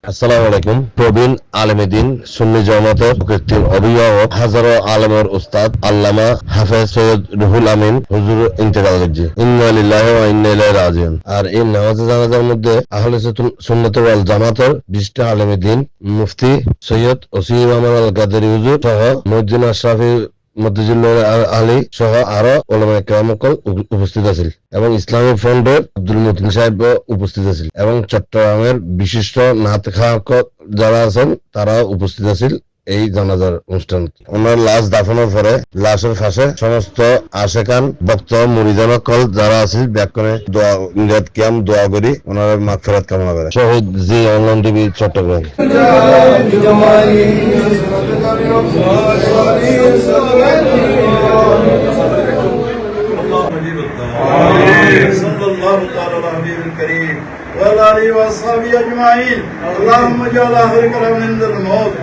আসসালামু আলাইকুম। প্রবীণ আলেমেদিন সুন্নি জামাতের কৃত্রিম অভিভাবক হাজারো আলেমের উস্তাদ আল্লামা হাফেজ সৈয়দ রুহুল আমিন হুজুর ইন্তেকাল করেছে। ইন্না লিল্লাহি ওয়া ইন্না ইলাইহি রাজিউন। আর এই নামাজে জানাজার মধ্যে আহলে সুন্নাত ওয়াল জামাতের বিশিষ্ট আলেমেদিন মুফতি সৈয়দ ওসি ইমাম আল কাদেরী হুজুর সহ মুহ্যিন আশরাফি মতিজুল্লাহ আলী সহ আরো ওলামায়ে কেরাম উপস্থিত আছেন এবং ইসলামী ফ্রন্টের আব্দুল মতিন সাহেব উপস্থিত আছেন এবং চট্টগ্রামের বিশিষ্ট নাতখাক যারা আছেন তারা উপস্থিত আছেন এই জানাজার অনুষ্ঠান। ওনার লাশ দাফনের পরে লাশের পাশে সমস্ত আশেকান ভক্ত মুরিদান কল যারা আছে ব্যাকরণে দোয়া নিরাত কিয়াম দোয়া করি ওনার মাগফিরাত কামনা করে। শহীদ জি অনলাইন টিভি চট্টগ্রাম। صلى الله تعالى على النبي الكريم وعلى اله واصحابه اجمعين اللهم اجعل اخر كلامنا عند الموت